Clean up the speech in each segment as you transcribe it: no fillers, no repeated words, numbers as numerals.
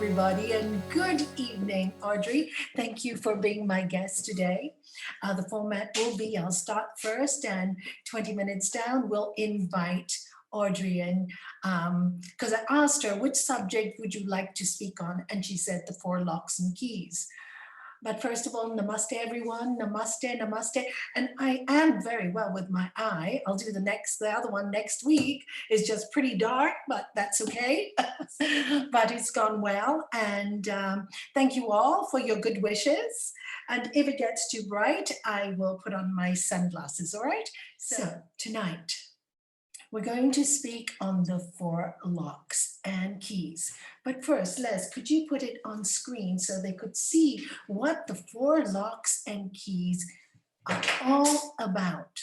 everybody, and good evening, Audrey. Thank you for being my guest today. The format will be I'll start first, and 20 minutes down, we'll invite Audrey in because I asked her which subject would you like to speak on, and she said the four locks and keys. But first of all, namaste, everyone. Namaste, namaste. And I am very well with my eye. I'll do the other one next week. It's just pretty dark, but that's okay. But it's gone well. And thank you all for your good wishes. And if it gets too bright, I will put on my sunglasses, all right? So tonight, we're going to speak on the four locks and keys. But first, Les, could you put it on screen so they could see what the four locks and keys are all about?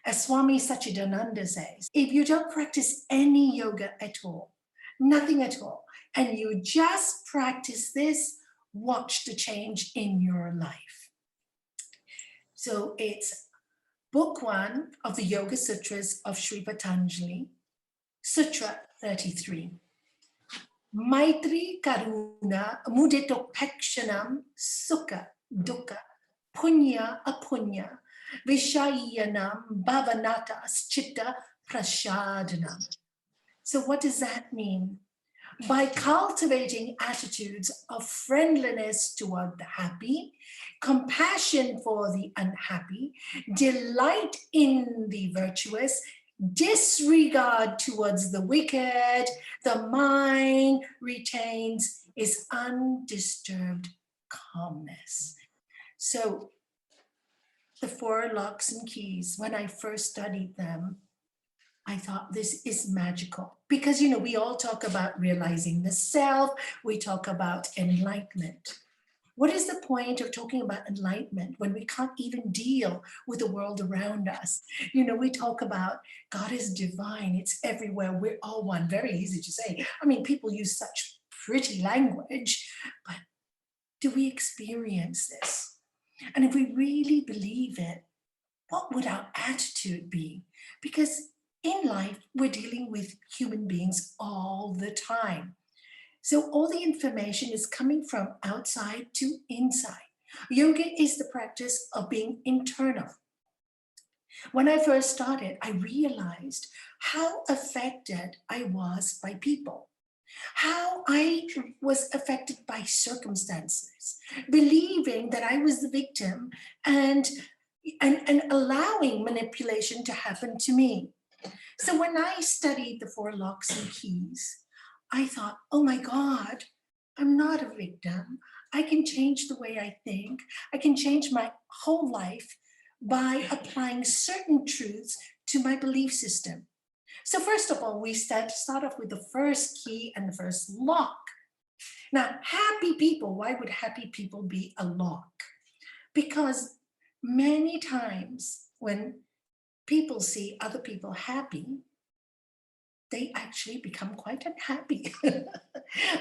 As Swami Sachidananda says, if you don't practice any yoga at all, nothing at all, and you just practice this, watch the change in your life. So it's Book 1 of the Yoga Sutras of Sri Patanjali, Sutra 33. Maitri Karuna Muditopekshanam Sukha Dukkha Punya Apunya Vishayanam Bhavanatas Chitta Prasadanam. So what does that mean? By cultivating attitudes of friendliness toward the happy, compassion for the unhappy, delight in the virtuous, disregard towards the wicked, the mind retains its undisturbed calmness. So the four locks and keys, when I first studied them, I thought this is magical because, we all talk about realizing the self. We talk about enlightenment. What is the point of talking about enlightenment when we can't even deal with the world around us? We talk about God is divine. It's everywhere. We're all one. Very easy to say. People use such pretty language, but do we experience this? And if we really believe it, what would our attitude be? Because in life, we're dealing with human beings all the time. So all the information is coming from outside to inside. Yoga is the practice of being internal. When I first started, I realized how affected I was by people, how I was affected by circumstances, believing that I was the victim and allowing manipulation to happen to me. So when I studied the four locks and keys, I thought, oh my God, I'm not a victim. I can change the way I think. I can change my whole life by applying certain truths to my belief system. So first of all, we start off with the first key and the first lock. Now, happy people, why would happy people be a lock? Because many times when people see other people happy, they actually become quite unhappy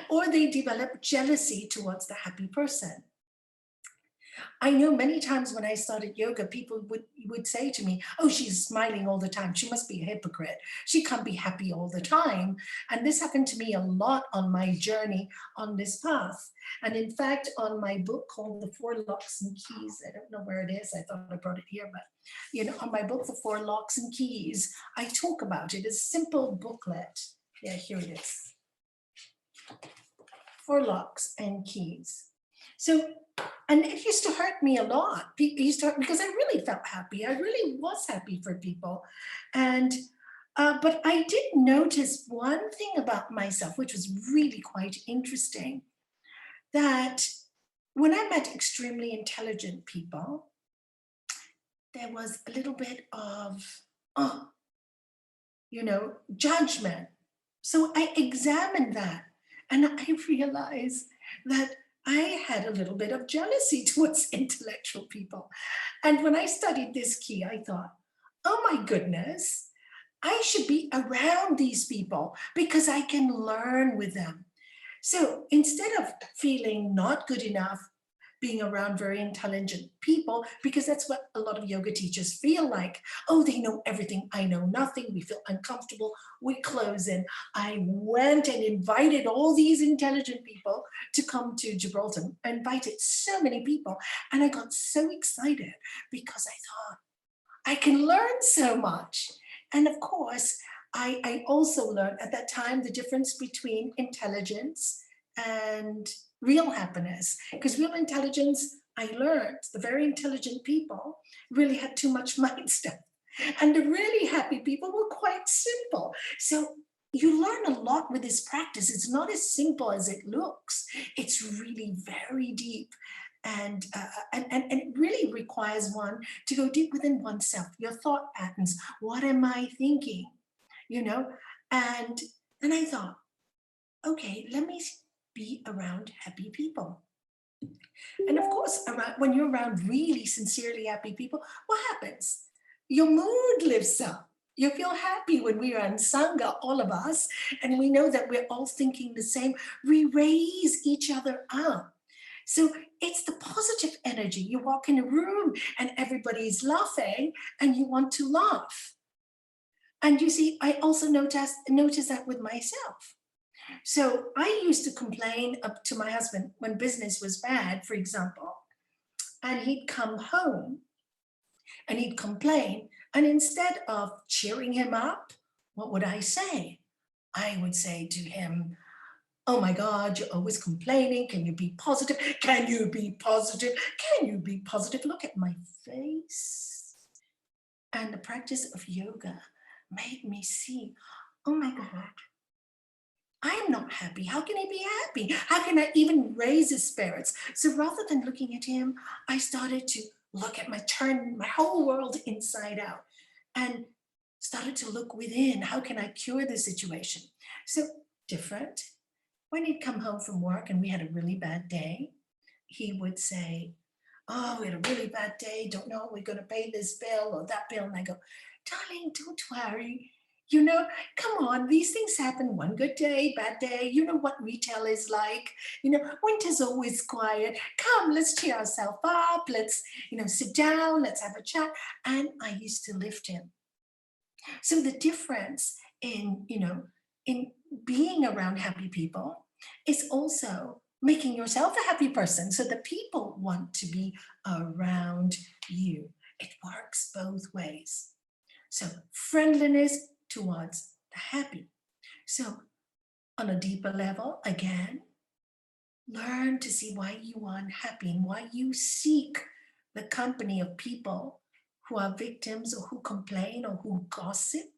or they develop jealousy towards the happy person. I know many times when I started yoga, people would say to me, oh, she's smiling all the time. She must be a hypocrite. She can't be happy all the time. And this happened to me a lot on my journey on this path. And in fact, on my book called The Four Locks and Keys, I don't know where it is. I thought I brought it here, but on my book, The Four Locks and Keys, I talk about it. It's a simple booklet. Yeah, here it is. Four Locks and Keys. So, and it used to hurt me a lot. Because I really felt happy. I really was happy for people. And, but I did notice one thing about myself, which was really quite interesting, that when I met extremely intelligent people, there was a little bit of, judgment. So I examined that and I realized that I had a little bit of jealousy towards intellectual people. And when I studied this key, I thought, oh my goodness, I should be around these people because I can learn with them. So instead of feeling not good enough being around very intelligent people, because that's what a lot of yoga teachers feel like. Oh, they know everything, I know nothing. We feel uncomfortable, we close in. I went and invited all these intelligent people to come to Gibraltar. I invited so many people, and I got so excited because I thought, I can learn so much. And of course, I also learned at that time the difference between intelligence and real happiness. Because real intelligence, I learned the very intelligent people really had too much mind stuff. And the really happy people were quite simple. So you learn a lot with this practice. It's not as simple as it looks. It's really very deep. And it really requires one to go deep within oneself, your thought patterns. What am I thinking? You know, and then I thought, okay, let me be around happy people. And of course, when you're around really sincerely happy people, what happens? Your mood lifts up. You feel happy when we are in Sangha, all of us, and we know that we're all thinking the same. We raise each other up. So it's the positive energy. You walk in a room and everybody's laughing and you want to laugh. And you see, I also noticed that with myself. So I used to complain up to my husband when business was bad, for example, and he'd come home and he'd complain. And instead of cheering him up, what would I say? I would say to him, oh my God, you're always complaining. Can you be positive? Can you be positive? Can you be positive? Look at my face. And the practice of yoga made me see, oh my God, I am not happy. How can I be happy? How can I even raise his spirits? So rather than looking at him, I started to look at turn my whole world inside out and started to look within. How can I cure the situation? So different. When he'd come home from work and we had a really bad day, he would say, oh, we had a really bad day. Don't know if we're going to pay this bill or that bill. And I go, darling, don't worry. You know, come on, these things happen. One good day, bad day. You know what retail is like. You know, winter's always quiet. Come, let's cheer ourselves up. Let's, sit down. Let's have a chat. And I used to lift him. So the difference in being around happy people is also making yourself a happy person so that people want to be around you. It works both ways. So friendliness towards the happy. So on a deeper level, again, learn to see why you are unhappy and why you seek the company of people who are victims or who complain or who gossip.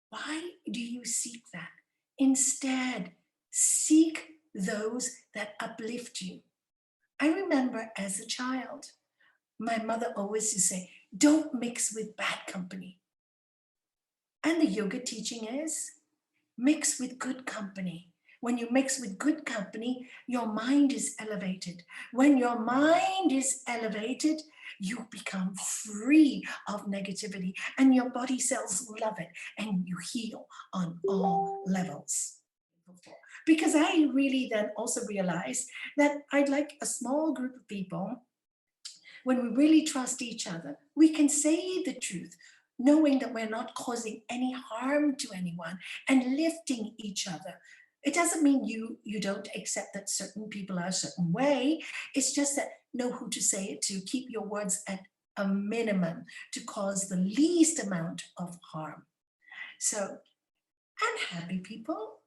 Why do you seek that? Instead, seek those that uplift you. I remember as a child, my mother always used to say, don't mix with bad company. And the yoga teaching is mix with good company. When you mix with good company, your mind is elevated. When your mind is elevated, you become free of negativity and your body cells love it and you heal on all levels. Because I really then also realized that I'd like a small group of people, when we really trust each other, we can say the truth, knowing that we're not causing any harm to anyone and lifting each other. It doesn't mean you don't accept that certain people are a certain way. It's just that know who to say it to, keep your words at a minimum to cause the least amount of harm. So, and happy people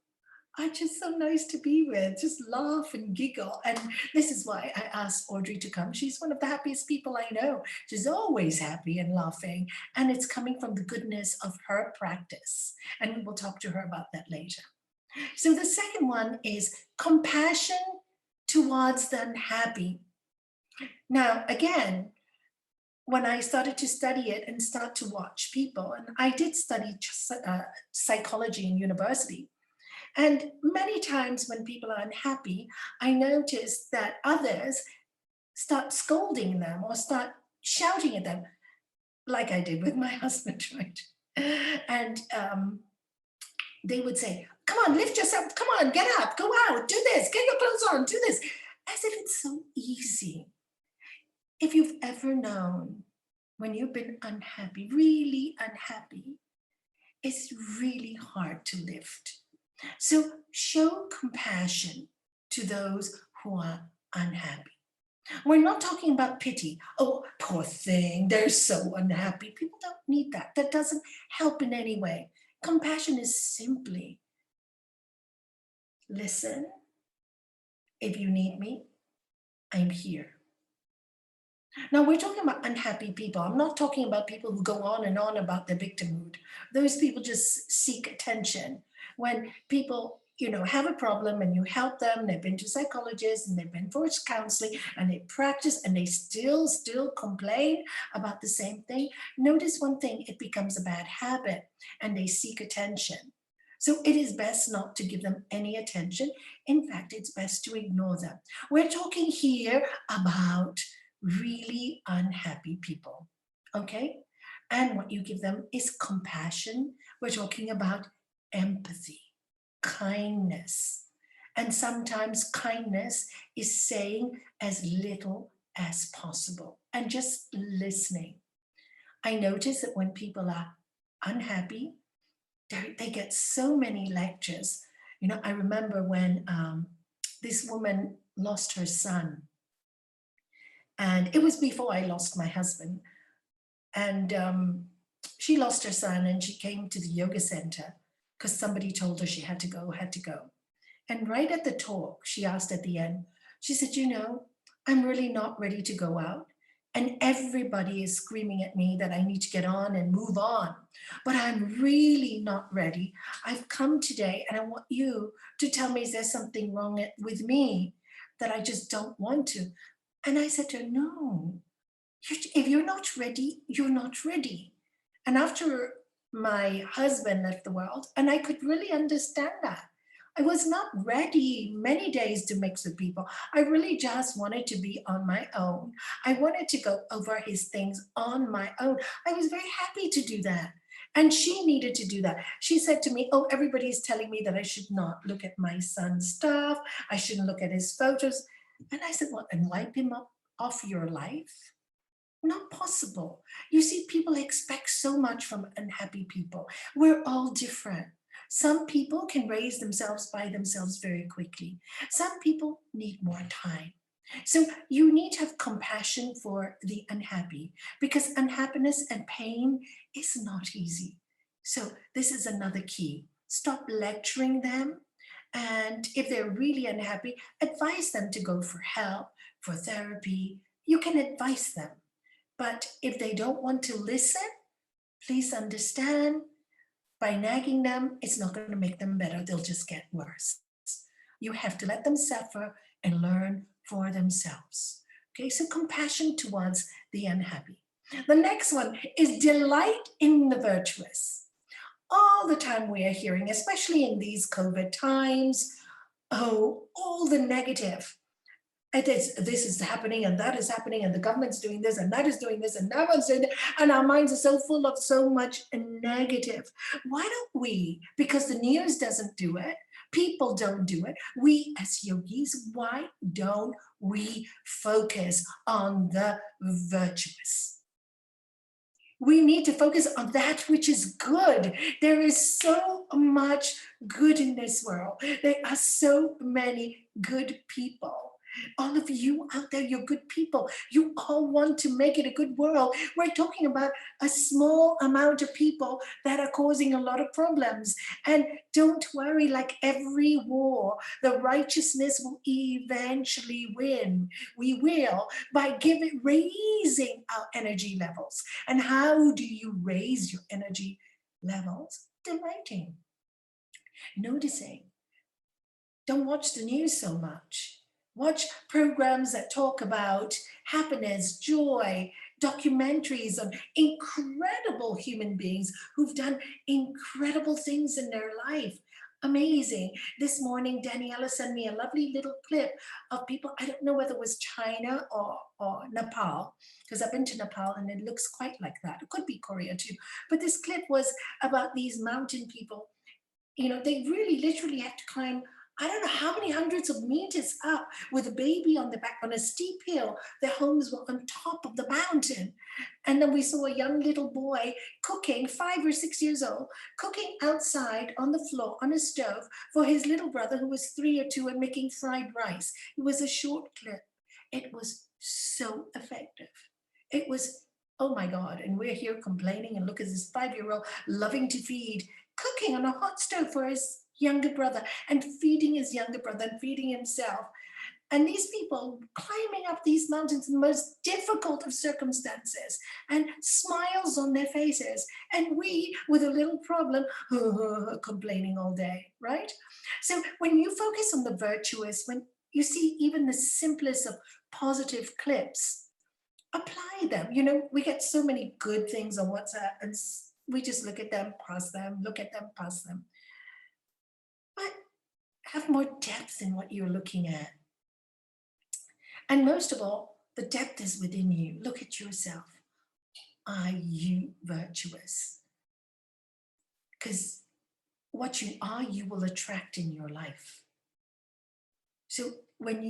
are just so nice to be with, just laugh and giggle. And this is why I asked Audrey to come. She's one of the happiest people I know. She's always happy and laughing. And it's coming from the goodness of her practice. And we will talk to her about that later. So the second one is compassion towards the unhappy. Now, again, when I started to study it and start to watch people, and I did study psychology in university, and many times when people are unhappy, I notice that others start scolding them or start shouting at them, like I did with my husband, right? And they would say, come on, lift yourself, come on, get up, go out, do this, get your clothes on, do this. as if it's so easy. If you've ever known when you've been unhappy, really unhappy, it's really hard to lift. So show compassion to those who are unhappy. We're not talking about pity. Oh, poor thing, they're so unhappy. People don't need that. That doesn't help in any way. Compassion is simply listen. If you need me, I'm here. Now, we're talking about unhappy people. I'm not talking about people who go on and on about their victimhood. Those people just seek attention. When people, have a problem and you help them, they've been to psychologists and they've been for counseling and they practice and they still complain about the same thing. Notice one thing, it becomes a bad habit and they seek attention. So it is best not to give them any attention. In fact, it's best to ignore them. We're talking here about really unhappy people, okay? And what you give them is compassion. We're talking about empathy, kindness. And sometimes kindness is saying as little as possible and just listening. I notice that when people are unhappy, they get so many lectures. I remember when this woman lost her son, and it was before I lost my husband. And she lost her son and she came to the yoga center because somebody told her she had to go. And right at the talk, she asked at the end, she said, I'm really not ready to go out. And everybody is screaming at me that I need to get on and move on. But I'm really not ready. I've come today and I want you to tell me, is there something wrong with me that I just don't want to? And I said to her, no, if you're not ready, you're not ready. And after my husband left the world, and I could really understand that. I was not ready many days to mix with people. I really just wanted to be on my own. I wanted to go over his things on my own. I was very happy to do that. And she needed to do that. She said to me, oh, everybody's telling me that I should not look at my son's stuff. I shouldn't look at his photos. And I said, well, and wipe him up off your life? Not possible. You see, people expect so much from unhappy people. We're all different. Some people can raise themselves by themselves very quickly. Some people need more time. So you need to have compassion for the unhappy because unhappiness and pain is not easy. So this is another key. Stop lecturing them. And if they're really unhappy, advise them to go for help, for therapy. You can advise them. But if they don't want to listen, please understand, by nagging them, it's not going to make them better. They'll just get worse. You have to let them suffer and learn for themselves. Okay, so compassion towards the unhappy. The next one is delight in the virtuous. All the time we are hearing, especially in these COVID times, oh, all the negative. This is happening and that is happening and the government's doing this and that is doing this and that one's doing that, and our minds are so full of so much negative. Why don't we, because the news doesn't do it, people don't do it, we as yogis, why don't we focus on the virtuous? We need to focus on that which is good. There is so much good in this world. There are so many good people. All of you out there, you're good people. You all want to make it a good world. We're talking about a small amount of people that are causing a lot of problems. And don't worry, like every war, the righteousness will eventually win. We will, by raising our energy levels. And how do you raise your energy levels? Delighting, noticing. Don't watch the news so much. Watch programs that talk about happiness, joy, documentaries on incredible human beings who've done incredible things in their life. Amazing. This morning, Daniela sent me a lovely little clip of people, I don't know whether it was China or Nepal, because I've been to Nepal and it looks quite like that. It could be Korea too. But this clip was about these mountain people. They really literally have to climb I don't know how many hundreds of meters up with a baby on the back on a steep hill. Their homes were on top of the mountain. And then we saw a young little boy cooking, 5 or 6 years old, cooking outside on the floor on a stove for his little brother who was 3 or 2 and making fried rice. It was a short clip. It was so effective. It was, oh my God. And we're here complaining and look at this 5-year-old loving to feed, cooking on a hot stove for his younger brother and feeding his younger brother and feeding himself. And these people climbing up these mountains in the most difficult of circumstances and smiles on their faces. And we with a little problem, complaining all day, right? So when you focus on the virtuous, when you see even the simplest of positive clips, apply them. You know, we get so many good things on WhatsApp and we just look at them, pass them, look at them, pass them. But have more depth in what you're looking at. And most of all, the depth is within you. Look at yourself. Are you virtuous? Because what you are, you will attract in your life. So when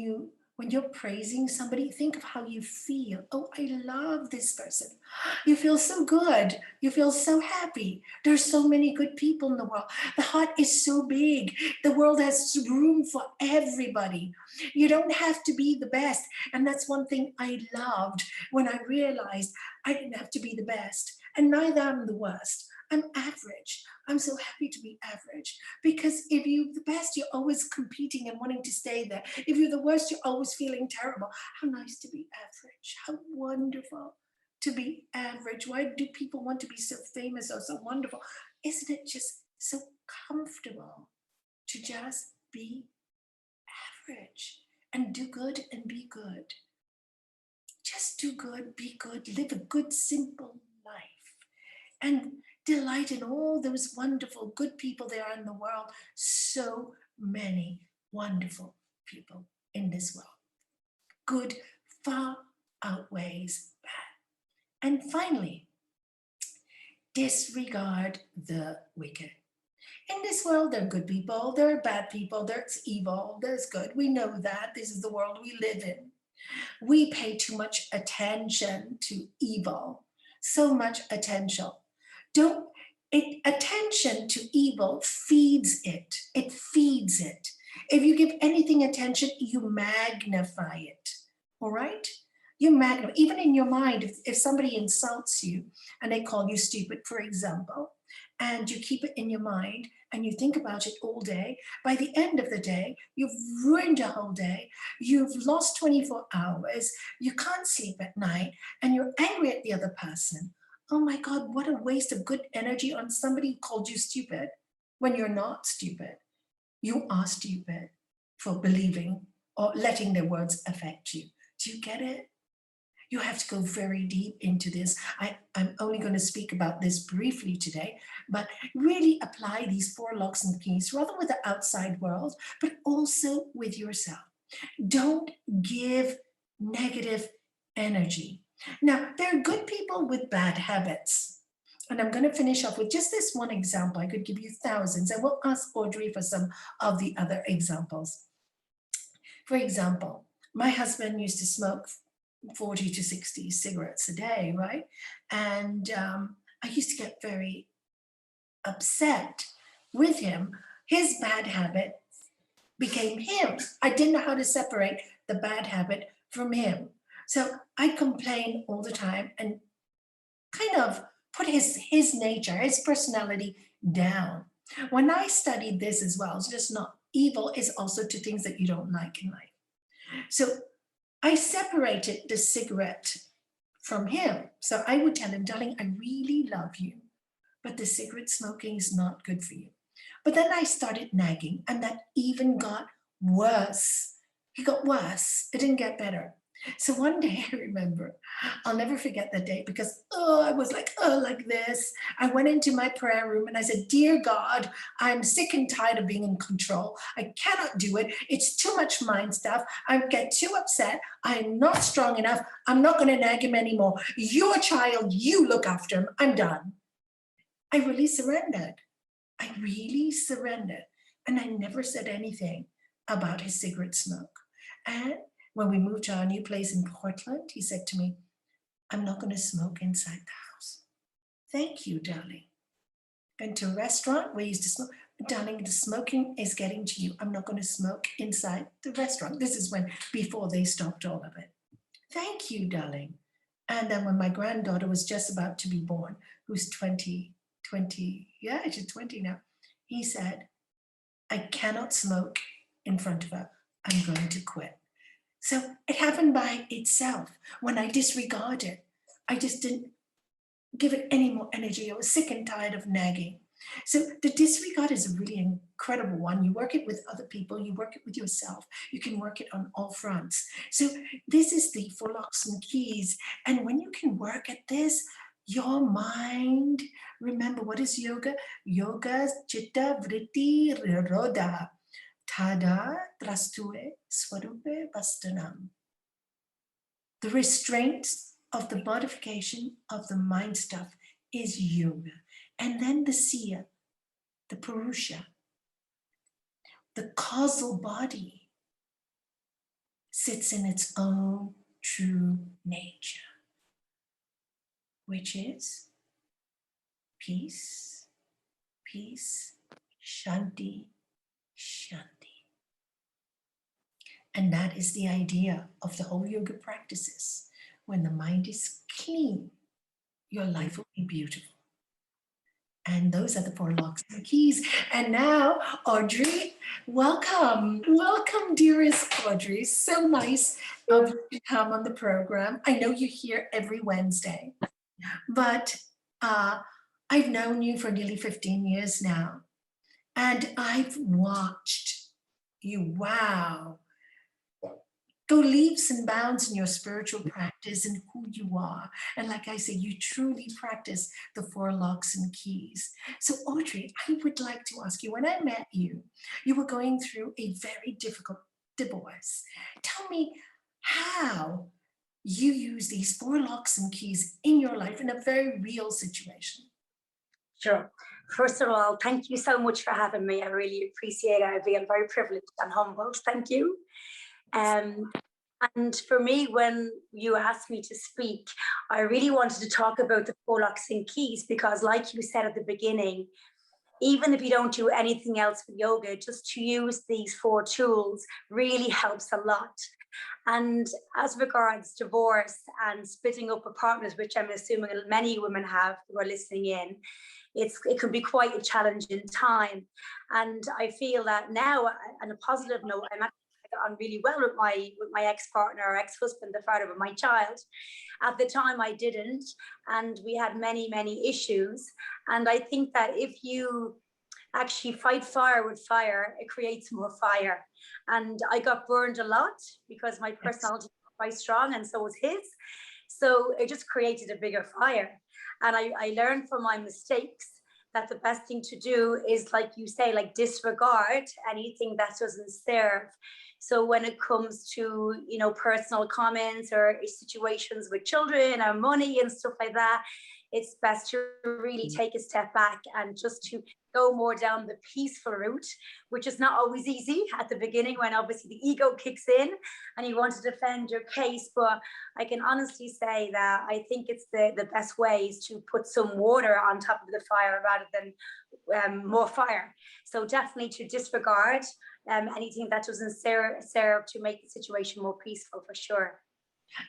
you're praising somebody, think of how you feel. Oh, I love this person. You feel so good. You feel so happy. There's so many good people in the world. The heart is so big. The world has room for everybody. You don't have to be the best. And that's one thing I loved when I realized I didn't have to be the best. And neither am the worst. I'm average. I'm so happy to be average because if you're the best, you're always competing and wanting to stay there. If you're the worst, you're always feeling terrible. How nice to be average. How wonderful to be average. Why do people want to be so famous or so wonderful? Isn't it just so comfortable to just be average and do good and be good? Just do good, be good, live a good, simple life. And delight in all those wonderful, good people there are in the world. So many wonderful people in this world. Good far outweighs bad. And finally, disregard the wicked. In this world, there are good people, there are bad people, there's evil, there's good. We know that. This is the world we live in. We pay too much attention to evil, so much attention. Attention to evil feeds it. It feeds it. If you give anything attention, you magnify it. All right? You magnify. Even in your mind, if somebody insults you and they call you stupid, for example, and you keep it in your mind and you think about it all day, by the end of the day, you've ruined your whole day. You've lost 24 hours. You can't sleep at night and you're angry at the other person. Oh my God, what a waste of good energy on somebody who called you stupid when you're not stupid. You are stupid for believing or letting their words affect you. Do you get it? You have to go very deep into this. I'm only going to speak about this briefly today, but really apply these 4 locks and keys, rather with the outside world, but also with yourself. Don't give negative energy. Now, there are good people with bad habits. And I'm going to finish off with just this one example. I could give you thousands. I will ask Audrey for some of the other examples. For example, my husband used to smoke 40 to 60 cigarettes a day, right? And I used to get very upset with him. His bad habit became him. I didn't know how to separate the bad habit from him. So I complained all the time and kind of put his nature, his personality down. When I studied this as well, it's just not evil, is also to things that you don't like in life. So I separated the cigarette from him. So I would tell him, darling, I really love you, but the cigarette smoking is not good for you. But then I started nagging and that even got worse. It got worse. It didn't get better. So one day I remember, I'll never forget that day because, I was like this. I went into my prayer room and I said, dear God, I'm sick and tired of being in control. I cannot do it. It's too much mind stuff. I get too upset. I'm not strong enough. I'm not going to nag him anymore. You're a child. You look after him. I'm done. I really surrendered. I really surrendered. And I never said anything. about his cigarette smoke. And when we moved to our new place in Portland, he said to me, I'm not going to smoke inside the house. Thank you, darling. Been to a restaurant where you used to smoke. Darling, the smoking is getting to you. I'm not going to smoke inside the restaurant. This is before they stopped all of it. Thank you, darling. And then when my granddaughter was just about to be born, who's 20, yeah, she's 20 now, he said, I cannot smoke in front of her. I'm going to quit. So it happened by itself. When I disregarded, I just didn't give it any more energy. I was sick and tired of nagging. So the disregard is a really incredible one. You work it with other people, you work it with yourself. You can work it on all fronts. So this is the 4 locks and keys. And when you can work at this, your mind, remember, what is yoga? Yoga, chitta, vritti, roda, tada, trastue, swarupe, vastanam. The restraints of the modification of the mind stuff is yoga. And then the siya, the purusha, the causal body sits in its own true nature, which is peace, peace, shanti, shanti. And that is the idea of the whole yoga practices. When the mind is clean, your life will be beautiful. And those are the 4 locks and keys. And now, Audrey, welcome. Welcome, dearest Audrey. So nice of you to come on the program. I know you're here every Wednesday, but I've known you for nearly 15 years now. And I've watched you, wow, go leaps and bounds in your spiritual practice and who you are. And like I say, you truly practice the 4 locks and keys. So Audrey, I would like to ask you, when I met you, you were going through a very difficult divorce. Tell me how you use these 4 locks and keys in your life in a very real situation. Sure. First of all, thank you so much for having me. I really appreciate it. I feel very privileged and humbled. Thank you. And for me, when you asked me to speak, I really wanted to talk about the 4 locks and keys, because like you said at the beginning, even if you don't do anything else with yoga, just to use these 4 tools really helps a lot. And as regards divorce and splitting up a partners, which I'm assuming many women have who are listening in, it can be quite a challenging time. And I feel that now, on a positive note, I'm actually on really well with my ex-partner or ex-husband, the father of my child. At the time I didn't, and we had many issues. And I think that if you actually fight fire with fire, it creates more fire. And I got burned a lot because my personality was quite strong, and so was his. So it just created a bigger fire. And I learned from my mistakes that the best thing to do is, like you say, like disregard anything that doesn't serve. So when it comes to, you know, personal comments or situations with children or money and stuff like that, it's best to really take a step back and just to go more down the peaceful route, which is not always easy at the beginning when obviously the ego kicks in and you want to defend your case. But I can honestly say that I think it's the best way is to put some water on top of the fire rather than more fire. So definitely to disregard anything that doesn't serve to make the situation more peaceful, for sure.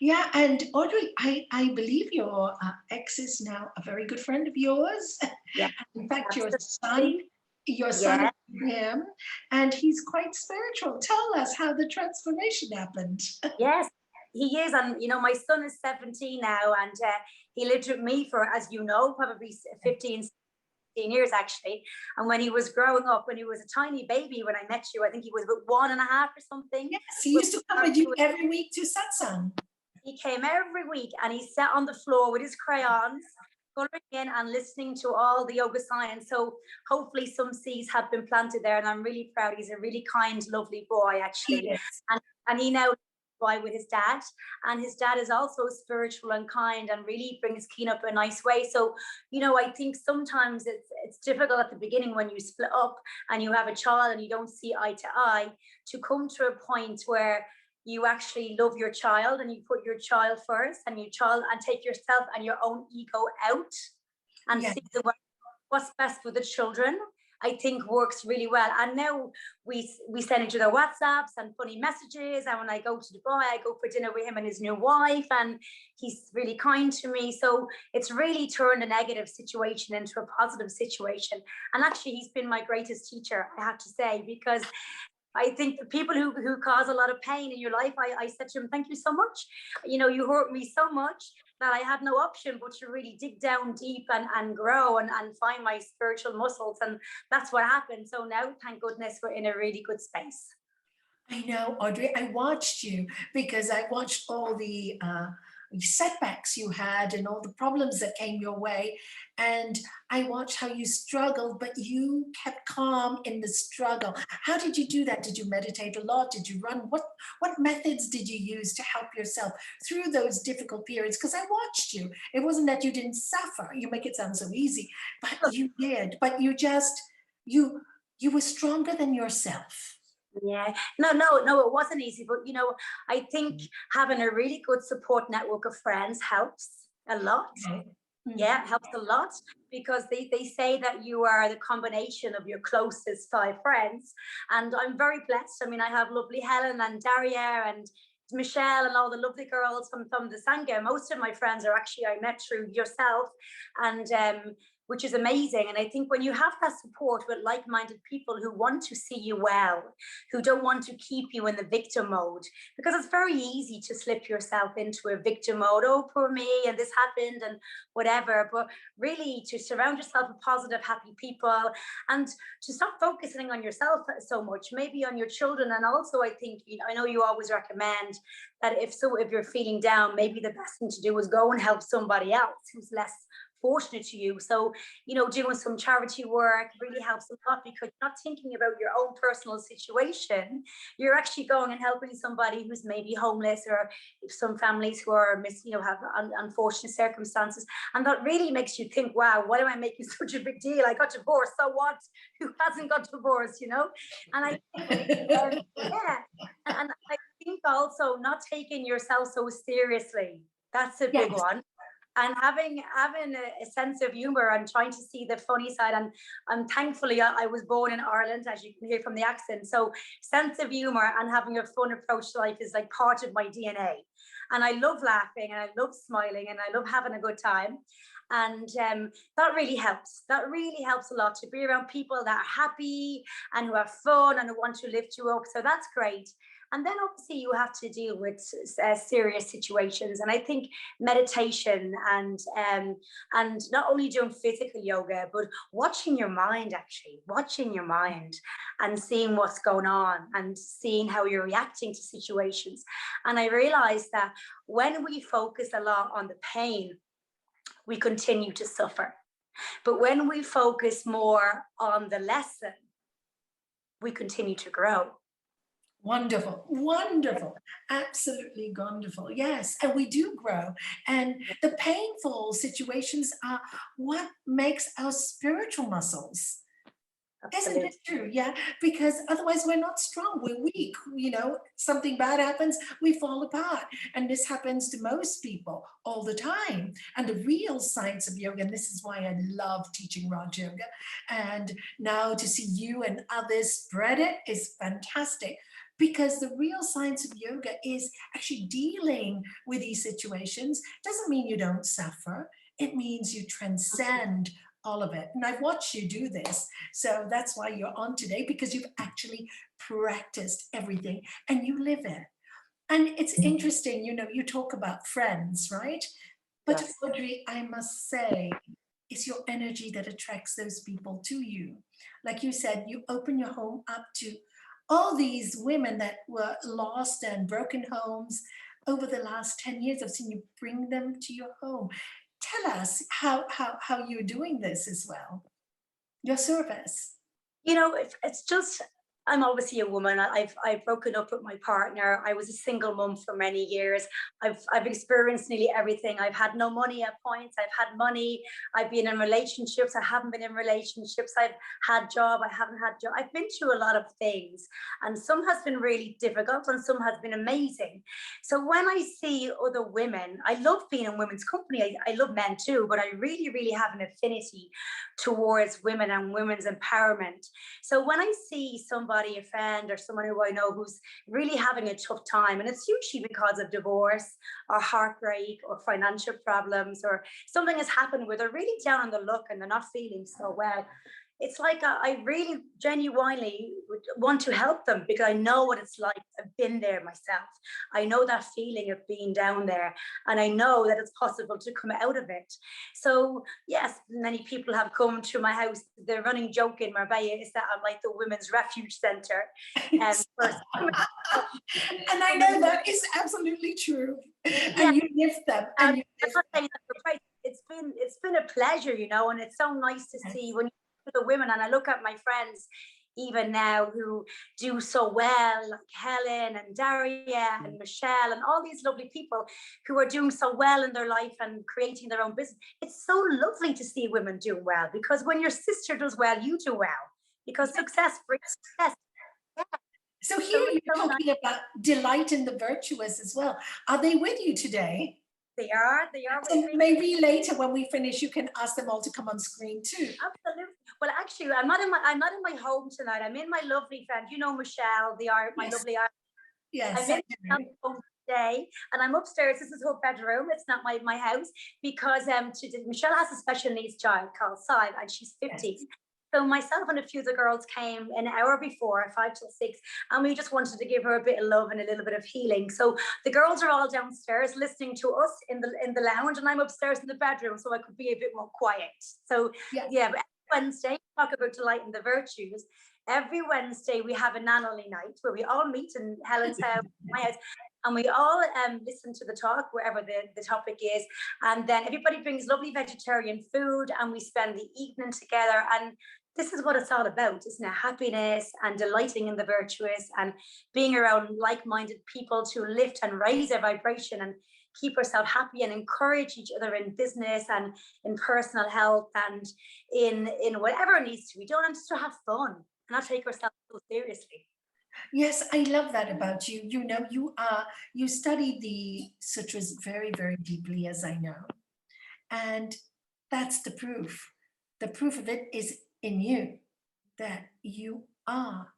Yeah, and Audrey, I believe your ex is now a very good friend of yours. Yeah, in fact, absolutely. your son is him, and he's quite spiritual. Tell us how the transformation happened. Yes, he is. And, you know, my son is 17 now, and he lived with me for, as you know, probably 15 years actually. And when he was growing up, when he was a tiny baby, when I met you, I think he was about 1.5 or something. Yes, he used to come with you every week to satsang. He came every week and he sat on the floor with his crayons, coloring in and listening to all the yoga science. So hopefully some seeds have been planted there, and I'm really proud. He's a really kind, lovely boy, actually. Yes. And he now by with his dad, and his dad is also spiritual and kind and really brings Keen up in a nice way. So, you know, I think sometimes it's difficult at the beginning when you split up and you have a child and you don't see eye to eye, to come to a point where you actually love your child and you put your child first, and your child, and take yourself and your own ego out and Yes. see what's best for the children. I think works really well. And now we send each other WhatsApps and funny messages. And when I go to Dubai, I go for dinner with him and his new wife, and he's really kind to me. So it's really turned a negative situation into a positive situation. And actually, he's been my greatest teacher, I have to say, because I think the people who cause a lot of pain in your life, I said to him, thank you so much. You know, you hurt me so much that I had no option but to really dig down deep and grow and find my spiritual muscles. And that's what happened. So now, thank goodness, we're in a really good space. I know, Audrey, I watched you because I watched all the setbacks you had and all the problems that came your way. And I watched how you struggled, but you kept calm in the struggle. How did you do that? Did you meditate a lot? Did you run? What methods did you use to help yourself through those difficult periods? Because I watched you. It wasn't that you didn't suffer. You make it sound so easy, but you did. But you were stronger than yourself. Yeah, no, it wasn't easy, but you know, I think having a really good support network of friends helps a lot. Okay. Yeah, it helps a lot, because they say that you are the combination of your closest 5 friends. And I'm very blessed. I mean, I have lovely Helen and Daria and Michelle and all the lovely girls from the Sangha. Most of my friends are actually, I met through yourself, and which is amazing. And I think when you have that support with like-minded people who want to see you well, who don't want to keep you in the victim mode, because it's very easy to slip yourself into a victim mode. Oh, poor me, and this happened and whatever. But really, to surround yourself with positive, happy people, and to stop focusing on yourself so much, maybe on your children. And also, I think, you know, I know you always recommend that if you're feeling down, maybe the best thing to do is go and help somebody else who's less fortunate to you. So, you know, doing some charity work really helps a lot, because you're not thinking about your own personal situation. You're actually going and helping somebody who's maybe homeless, or some families who are have unfortunate circumstances. And that really makes you think, wow, why am I making such a big deal? I got divorced, so what? Who hasn't got divorced, you know? And I think, yeah. And I think also not taking yourself so seriously. That's a big one. And having a sense of humor and trying to see the funny side. And thankfully, I was born in Ireland, as you can hear from the accent. So sense of humor and having a fun approach to life is like part of my DNA. And I love laughing and I love smiling and I love having a good time. And that really helps. That really helps a lot, to be around people that are happy and who have fun and who want to lift you up. So that's great. And then obviously you have to deal with serious situations. And I think meditation and not only doing physical yoga, but watching your mind, and seeing what's going on and seeing how you're reacting to situations. And I realized that when we focus a lot on the pain, we continue to suffer. But when we focus more on the lesson, we continue to grow. Wonderful, wonderful, absolutely wonderful. Yes, and we do grow. And the painful situations are what makes our spiritual muscles. Isn't it true? Yeah, because otherwise we're not strong, we're weak. You know, something bad happens, we fall apart. And this happens to most people all the time. And the real science of yoga, and this is why I love teaching Raj Yoga, and now to see you and others spread it is fantastic. Because the real science of yoga is actually dealing with these situations. Doesn't mean you don't suffer. It means you transcend all of it. And I've watched you do this. So that's why you're on today, because you've actually practiced everything and you live it. And it's interesting, you know, you talk about friends, right? But yes, Audrey, I must say, it's your energy that attracts those people to you. Like you said, you open your home up to all these women that were lost and broken homes over the last 10 years. I've seen you bring them to your home. Tell us how you're doing this as well, your service. You know, it's just, I'm obviously a woman. I've broken up with my partner. I was a single mum for many years. I've experienced nearly everything. I've had no money at points. I've had money. I've been in relationships. I haven't been in relationships. I've had job. I haven't had job. I've been through a lot of things, and some has been really difficult, and some has been amazing. So when I see other women, I love being in women's company. I love men too, but I really, really have an affinity towards women and women's empowerment. So when I see somebody, a friend or someone who I know who's really having a tough time, and it's usually because of divorce or heartbreak or financial problems, or something has happened where they're really down on the luck and they're not feeling so well, it's like I really genuinely want to help them, because I know what it's like. I've been there myself. I know that feeling of being down there, and I know that it's possible to come out of it. So yes, many people have come to my house. The running joke in Marbella is that I'm like the women's refuge centre. And and I know that is absolutely true. Yeah. And you lift them. And you lift them. It's been a pleasure, you know, and it's so nice to see when the women, and I look at my friends even now who do so well, like Helen and Daria and Michelle and all these lovely people who are doing so well in their life and creating their own business. It's so lovely to see women doing well, because when your sister does well, you do well, because success brings success. Yeah. So here you're talking about delight in the virtuous as well. Are they with you today? They are. So maybe later when we finish, you can ask them all to come on screen too. Absolutely. Well, actually, I'm not in my home tonight. I'm in my lovely friend, you know, Michelle, my lovely art. Yes. I'm in my home today, and I'm upstairs. This is her bedroom. It's not my house, because Michelle has a special needs child called Sai, and she's 15. Yes. So myself and a few of the girls came an hour before, 5 till 6, and we just wanted to give her a bit of love and a little bit of healing. So the girls are all downstairs listening to us in the lounge, and I'm upstairs in the bedroom, so I could be a bit more quiet. So yeah, but Wednesday, talk about delight in the virtues. Every Wednesday we have a Nalanie night where we all meet in Helen's house, my house, and we all listen to the talk wherever the topic is, and then everybody brings lovely vegetarian food, and we spend the evening together. And this is what it's all about, isn't it? Happiness and delighting in the virtuous, and being around like-minded people to lift and raise our vibration and keep ourselves happy, and encourage each other in business and in personal health and in whatever needs to be done, and just to have fun and not take ourselves so seriously. Yes, I love that about you. You know, you study the sutras very, very deeply, as I know. And that's the proof. The proof of it is in you, that you are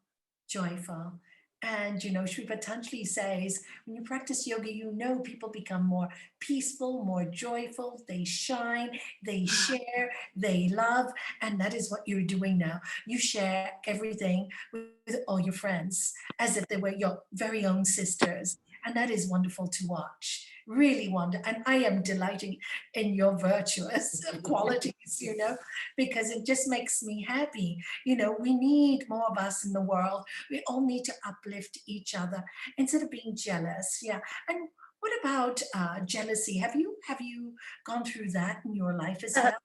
joyful. And, you know, Sri Patanjali says, when you practice yoga, you know, people become more peaceful, more joyful, they shine, they share, they love. And that is what you're doing now. You share everything with all your friends as if they were your very own sisters. And that is wonderful to watch. Really wonderful. And I am delighting in your virtuous qualities, you know, because it just makes me happy. You know, we need more of us in the world. We all need to uplift each other instead of being jealous. Yeah. And what about jealousy? Have you gone through that in your life as well?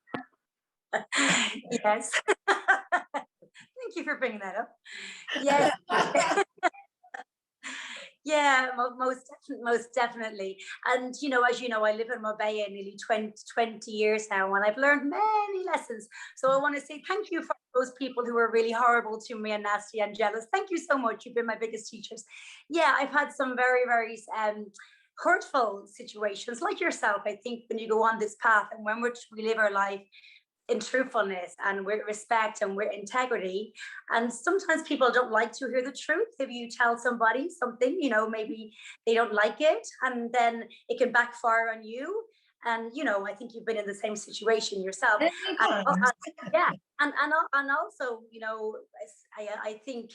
Yes. Thank you for bringing that up. Yes. Yeah, most definitely. And, you know, as you know, I live in Marbella nearly 20 years now, and I've learned many lessons. So I want to say thank you for those people who were really horrible to me and nasty and jealous. Thank you so much. You've been my biggest teachers. Yeah, I've had some very, very hurtful situations like yourself. I think when you go on this path, and when we live our life in truthfulness and with respect and with integrity, and sometimes people don't like to hear the truth. If you tell somebody something, you know, maybe they don't like it, and then it can backfire on you. And, you know, I think you've been in the same situation yourself. Yeah, and also, you know, I think,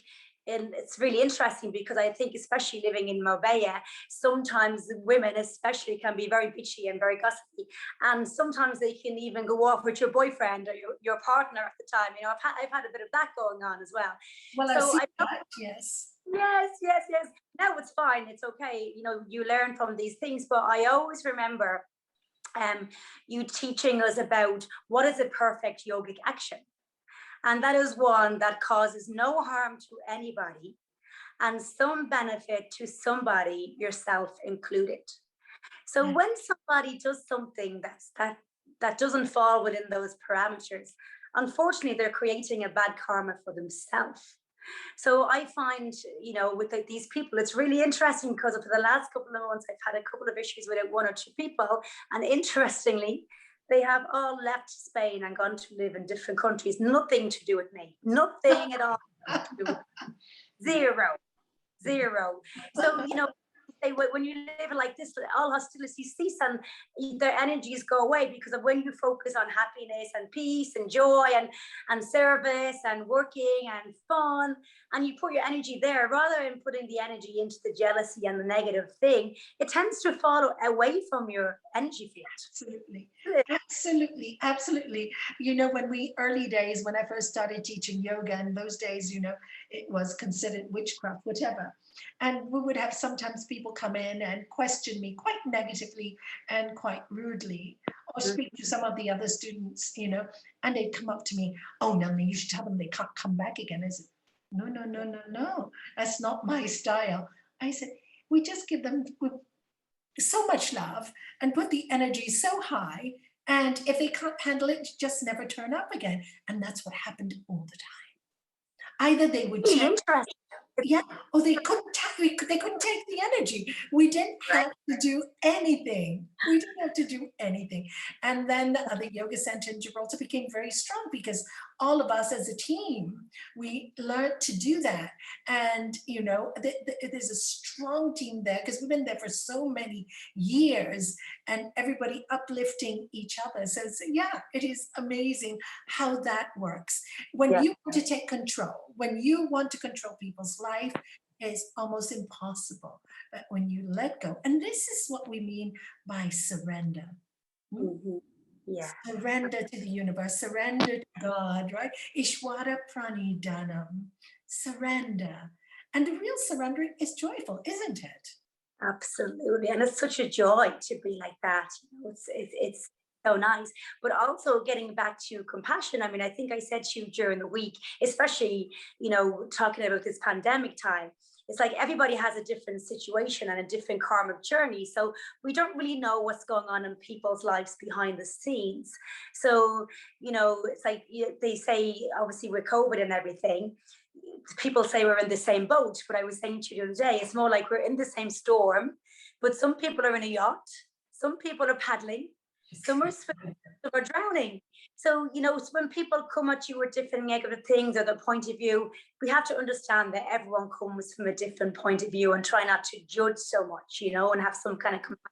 and it's really interesting, because I think, especially living in Marbella, sometimes women especially can be very bitchy and very gossipy, and sometimes they can even go off with your boyfriend or your partner at the time. You know, I've had a bit of that going on as well. Well, so I've seen that, yes. Yes. No, it's fine. It's okay. You know, you learn from these things, but I always remember you teaching us about what is a perfect yogic action. And that is one that causes no harm to anybody and some benefit to somebody, yourself included. So Yeah. when somebody does something that doesn't fall within those parameters, unfortunately, they're creating a bad karma for themselves. So I find, with these people, it's really interesting because for the last couple of months, I've had a couple of issues with one or two people. And interestingly, they have all left Spain and gone to live in different countries. Nothing to do with me. Nothing at all to do with me. Zero. So, say when you live like this, all hostilities cease and their energies go away, because of when you focus on happiness and peace and joy and service and working and fun, and you put your energy there rather than putting the energy into the jealousy and the negative thing, it tends to fall away from your energy field. Absolutely. When early days, when I first started teaching yoga, in those days, it was considered witchcraft, whatever. And we would have sometimes people come in and question me quite negatively and quite rudely, or speak to some of the other students, and they'd come up to me, "Oh, Nalanie, you should tell them they can't come back again." I said, no, that's not my style. I said, we just give them so much love and put the energy so high. And if they can't handle it, just never turn up again. And that's what happened all the time. Either they would change, yeah, or they couldn't take the energy. We didn't have to do anything. And then the yoga center in Gibraltar became very strong because all of us as a team, we learned to do that. And, there's a strong team there because we've been there for so many years, and everybody uplifting each other. So, yeah, it is amazing how that works. When you want to take control, when you want to control people's life, is almost impossible. But when you let go, and this is what we mean by surrender. Yeah. Surrender to the universe, surrender to God, right? Ishwara Pranidhanam, surrender. And the real surrendering is joyful, isn't it? Absolutely. And it's such a joy to be like that. It's so nice. But also getting back to compassion, I mean, I think I said to you during the week, especially, talking about this pandemic time, it's like everybody has a different situation and a different karmic journey. So we don't really know what's going on in people's lives behind the scenes. So, it's like they say, obviously with COVID and everything, people say we're in the same boat. But I was saying to you the other day, it's more like we're in the same storm, but some people are in a yacht, some people are paddling, some are swimming, some are drowning. So, when people come at you with different negative things or the point of view, we have to understand that everyone comes from a different point of view and try not to judge so much, and have some kind of compassion.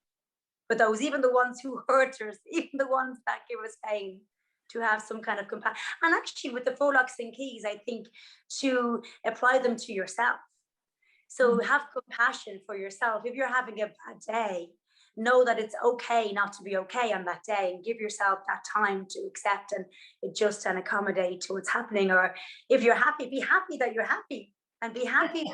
But those, even the ones who hurt us, even the ones that give us pain, to have some kind of compassion. And actually with the 4 locks and keys, I think to apply them to yourself. So have compassion for yourself. If you're having a bad day, know that it's okay not to be okay on that day, and give yourself that time to accept and adjust and accommodate to what's happening. Or if you're happy, be happy that you're happy, and be happy.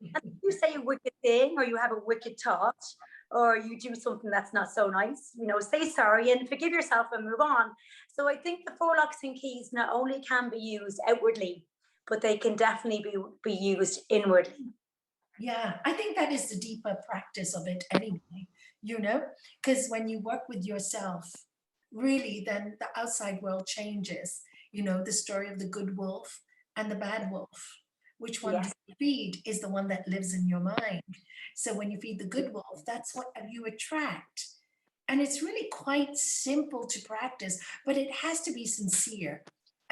And if you say a wicked thing or you have a wicked thought or you do something that's not so nice, say sorry and forgive yourself and move on. So I think the 4 locks and keys not only can be used outwardly, but they can definitely be used inwardly. Yeah, I think that is the deeper practice of it anyway, because when you work with yourself, really, then the outside world changes. The story of the good wolf and the bad wolf. Which one do you feed is the one that lives in your mind. So when you feed the good wolf, that's what you attract. And it's really quite simple to practice, but it has to be sincere.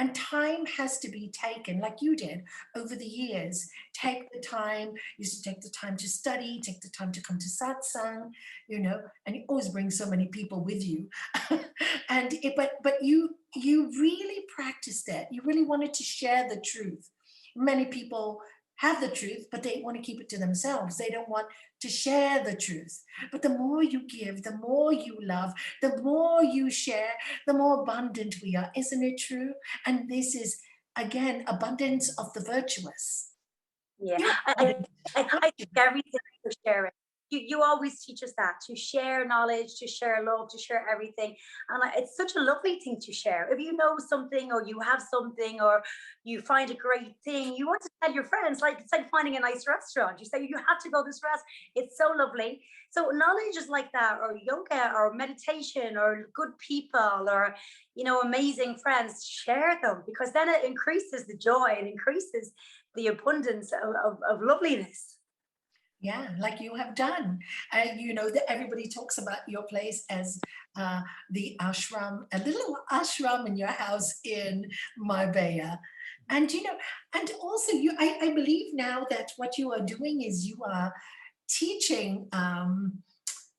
And time has to be taken, like you did over the years. Take the time, used to take the time to study, take the time to come to satsang, and you always bring so many people with you. But you really practiced it. You really wanted to share the truth. Many people have the truth, but they want to keep it to themselves. They don't want to share the truth. But the more you give, the more you love, the more you share, the more abundant we are. Isn't it true? And this is, again, abundance of the virtuous. Yeah, I think everything for sharing. you always teach us that, to share knowledge, to share love, to share everything. And it's such a lovely thing to share. If you know something, or you have something, or you find a great thing, you want to tell your friends. Like, it's like finding a nice restaurant. You say, you have to go to this restaurant. It's so lovely. So knowledge is like that, or yoga, or meditation, or good people, or, you know, amazing friends. Share them, because then it increases the joy and increases the abundance of loveliness. Yeah, like you have done. You know that everybody talks about your place as the ashram, a little ashram in your house in Marbella. And you know, and also I believe now that what you are doing is you are teaching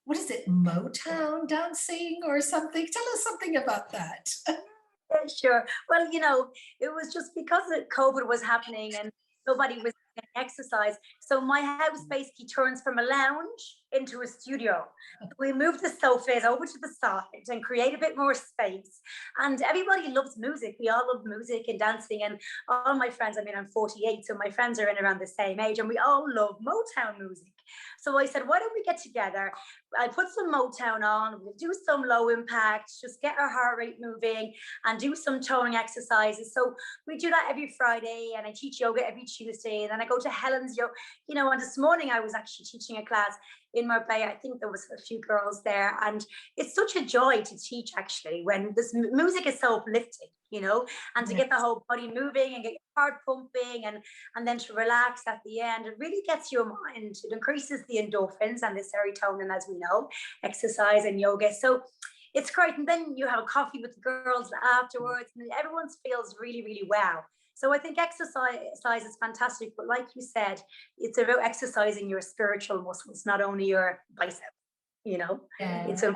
what is it, Motown dancing or something? Tell us something about that. Yeah, sure. Well, you know, it was just because COVID was happening and nobody was getting exercise. So my house basically turns from a lounge into a studio. We moved the sofas over to the side and create a bit more space. And everybody loves music. We all love music and dancing. And all my friends, I mean, I'm 48, so my friends are in around the same age, and we all love Motown music. So I said, why don't we get together? I put some Motown on, we'll do some low impact, just get our heart rate moving and do some toning exercises. So we do that every Friday, and I teach yoga every Tuesday. And then I go to Helen's yoga, you know, and this morning I was actually teaching a class in Marbella. I think there was a few girls there, and it's such a joy to teach, actually, when this music is so uplifting, you know, and to get the whole body moving and get your heart pumping, and then to relax at the end. It really gets your mind. It increases the endorphins and the serotonin, as we know, exercise and yoga. So it's great. And then you have a coffee with the girls afterwards, and everyone feels really, really well. So I think exercise is fantastic, but like you said, it's about exercising your spiritual muscles, not only your bicep, you know. Yeah. It's a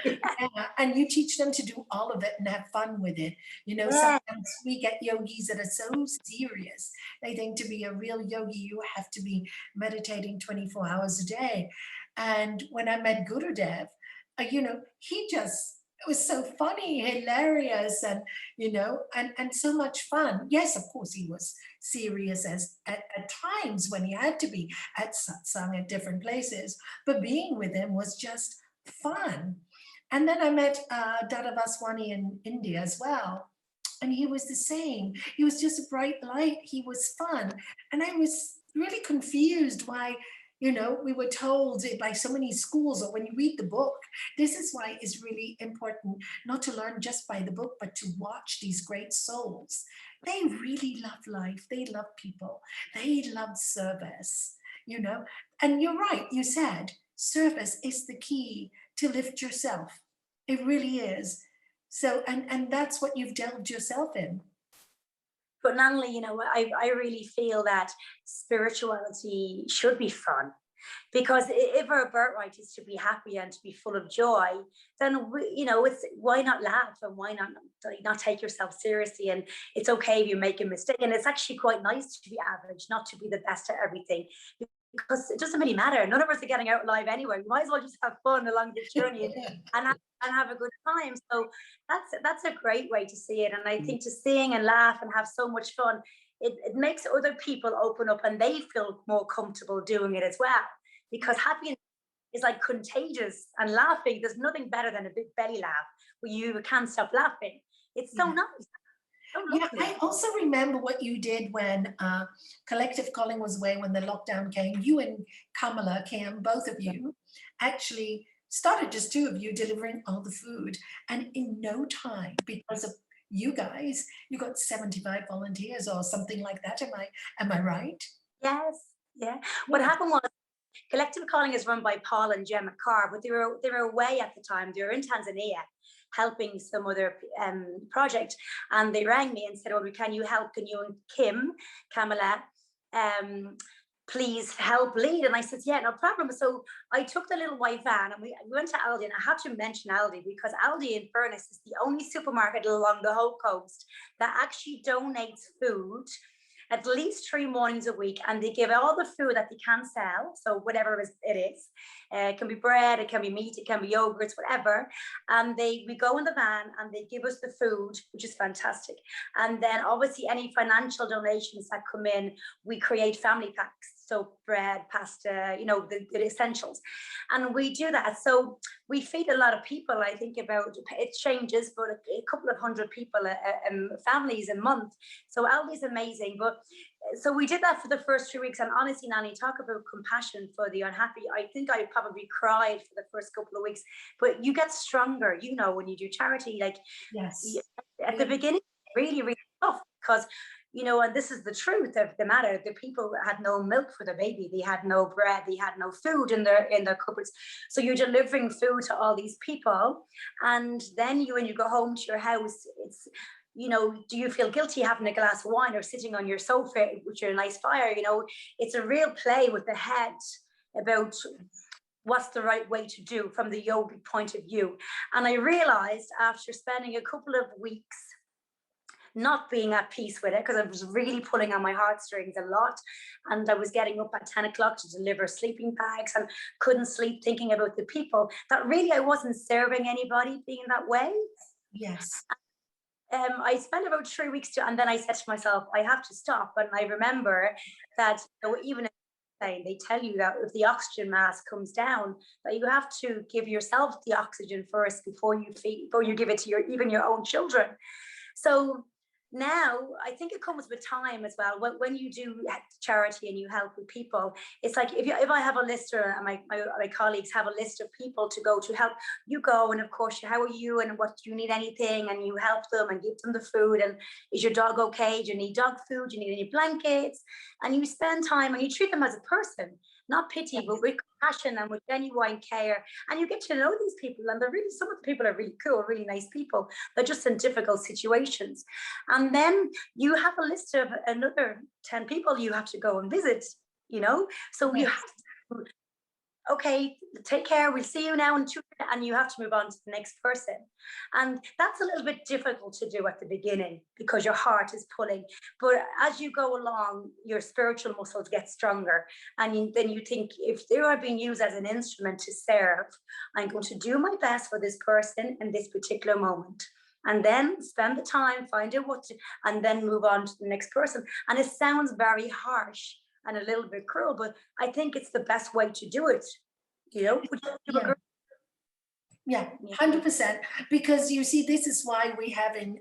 Yeah, and you teach them to do all of it and have fun with it. You know, yeah. sometimes we get yogis that are so serious. They think to be a real yogi, you have to be meditating 24 hours a day. And when I met Gurudev, you know, he just, it was so funny, hilarious, and you know, and so much fun. Yes, of course, he was serious as at times when he had to be at satsang at different places, but being with him was just fun. And then I met Dada Vaswani in India as well. And he was the same. He was just a bright light. He was fun. And I was really confused why, you know, we were told by so many schools, or when you read the book, this is why it's really important not to learn just by the book, but to watch these great souls. They really love life. They love people. They love service, you know. And you're right, you said service is the key to lift yourself. It really is. So, and that's what you've delved yourself in. But Natalie, you know, I really feel that spirituality should be fun, because if our birthright is to be happy and to be full of joy, then you know, it's, why not laugh, and why not take yourself seriously? And it's okay if you make a mistake, and it's actually quite nice to be average, not to be the best at everything, because it doesn't really matter. None of us are getting out alive anyway. We might as well just have fun along this journey and have a good time. So that's a great way to see it. And I think to sing and laugh and have so much fun, it makes other people open up, and they feel more comfortable doing it as well. Because happiness is like contagious, and laughing, there's nothing better than a big belly laugh where you can't stop laughing. It's so Yeah. nice. So Yeah, lovely. I also remember what you did when Collective Calling was away, when the lockdown came. You and Kamala came, both of you, actually started, just two of you, delivering all the food. And in no time, because of you guys, you got 75 volunteers or something like that. Am I right? Yes. Yeah. What Yeah. happened was, Collective Calling is run by Paul and Gemma Carr, but they were away at the time. They were in Tanzania helping some other project, and they rang me and said, "Oh, can you help? Can you and Kamala, please help lead?" And I said, "Yeah, no problem." So I took the little white van, and we went to Aldi, and I have to mention Aldi because Aldi, in fairness, is the only supermarket along the whole coast that actually donates food at least 3 mornings a week, and they give all the food that they can sell. So whatever it is, it can be bread, it can be meat, it can be yogurts, whatever. And we go in the van, and they give us the food, which is fantastic. And then obviously any financial donations that come in, we create family packs. soap, bread, pasta, you know, the essentials. And we do that. So we feed a lot of people. I think about, it changes, but a couple of hundred people, families a month. So Aldi's amazing. But so we did that for the first 2 weeks. And honestly, Nani, talk about compassion for the unhappy. I think I probably cried for the first couple of weeks, but you get stronger, you know, when you do charity. Like, Yes. at the beginning, really, really tough, because, you know, and this is the truth of the matter, the people had no milk for their baby, they had no bread, they had no food in their cupboards. So you're delivering food to all these people, and then when you go home to your house, it's, you know, do you feel guilty having a glass of wine or sitting on your sofa with your nice fire? You know, it's a real play with the head about what's the right way to do from the yogic point of view. And I realized after spending a couple of weeks not being at peace with it, because I was really pulling on my heartstrings a lot, and I was getting up at 10 o'clock to deliver sleeping bags and couldn't sleep thinking about the people, that really I wasn't serving anybody being that way. Yes. I spent about 3 weeks and then I said to myself, I have to stop. And I remember that, you know, even they tell you that if the oxygen mask comes down, that you have to give yourself the oxygen first before you give it to even your own children. So now I think it comes with time as well. When you do charity and you help with people, it's like if I have a list, or my colleagues have a list of people to go to help, you go, and of course, how are you, and what do you need, anything, and you help them and give them the food, and is your dog okay, do you need dog food, do you need any blankets, and you spend time and you treat them as a person, not pity, but with compassion and with genuine care. And you get to know these people, and some of the people are really cool, really nice people. They're just in difficult situations. And then you have a list of another 10 people you have to go and visit, you know? So you have to, okay, take care, we'll see you now in 2 minutes, and you have to move on to the next person. And that's a little bit difficult to do at the beginning because your heart is pulling. But as you go along, your spiritual muscles get stronger. And then you think, if they are being used as an instrument to serve, I'm going to do my best for this person in this particular moment. And then spend the time, find out and then move on to the next person. And it sounds very harsh and a little bit cruel, but I think it's the best way to do it. You know, would you agree? Yeah, 100%. Because you see, this is why we have in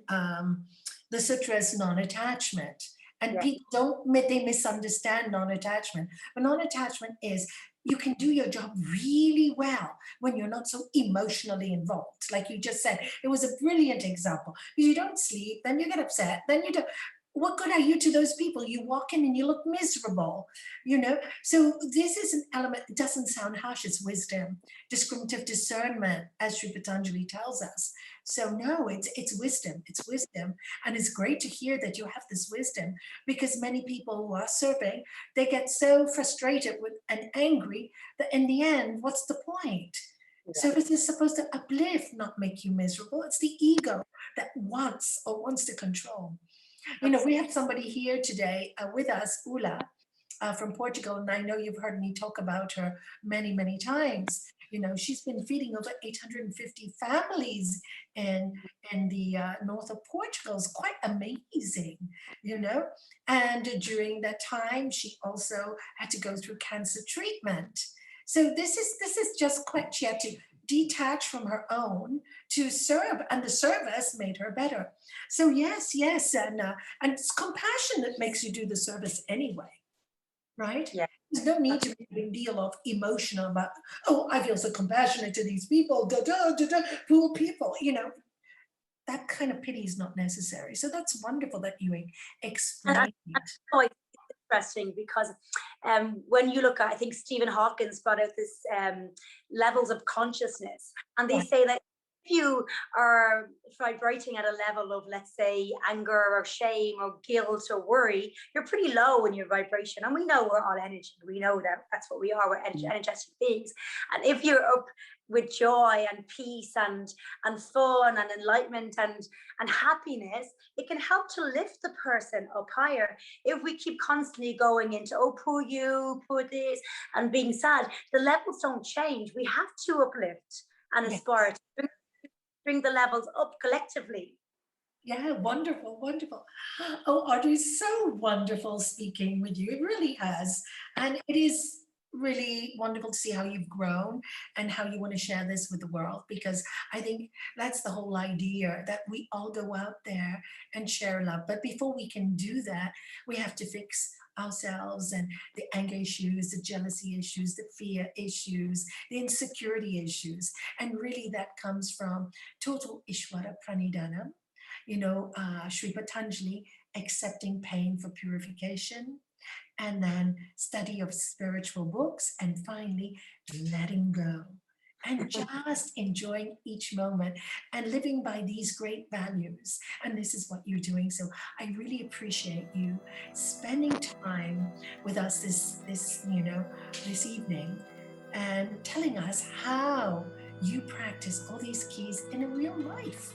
the sutras non-attachment. And people they misunderstand non-attachment. But non-attachment is, you can do your job really well when you're not so emotionally involved. Like you just said, it was a brilliant example. You don't sleep, then you get upset, then you don't. What good are you to those people? You walk in and you look miserable, you know? So this is an element, it doesn't sound harsh, it's wisdom, discriminative discernment, as Sri Patanjali tells us. So no, it's wisdom, and it's great to hear that you have this wisdom, because many people who are serving, they get so frustrated and angry that in the end, what's the point? Yeah. Service is supposed to uplift, not make you miserable. It's the ego that wants to control. You know, we have somebody here today with us, Ula, from Portugal, and I know you've heard me talk about her many, many times. You know, she's been feeding over 850 families in the north of Portugal. It's quite amazing, you know. And during that time, she also had to go through cancer treatment. So this is just quite, she had to detach from her own to serve, and the service made her better. So yes, and it's compassion that makes you do the service anyway, right? Yeah. There's no need to make a big deal of emotional about, oh, I feel so compassionate to these people, poor people, you know. That kind of pity is not necessary. So that's wonderful that you explained it. Interesting, because when you look at, I think Stephen Hawkins brought out this levels of consciousness, and they say that if you are vibrating at a level of, let's say, anger or shame or guilt or worry, you're pretty low in your vibration. And we know we're all energy. We know that that's what we are. We're energetic beings. And if you're up with joy and peace and fun and enlightenment and happiness, it can help to lift the person up higher. If we keep constantly going into, oh, poor you, poor this, and being sad, the levels don't change. We have to uplift and aspire to bring the levels up collectively. Yeah, wonderful, wonderful. Oh, Audrey, it's so wonderful speaking with you. It really has. And it is really wonderful to see how you've grown and how you want to share this with the world, because I think that's the whole idea, that we all go out there and share love. But before we can do that, we have to fix ourselves and the anger issues, the jealousy issues, the fear issues, the insecurity issues. And really that comes from total Ishvara Pranidhanam, Sri Patanjali, accepting pain for purification, and then study of spiritual books, and finally letting go and just enjoying each moment and living by these great values. And this is what you're doing. So I really appreciate you spending time with us this evening, and telling us how you practice all these keys in a real life.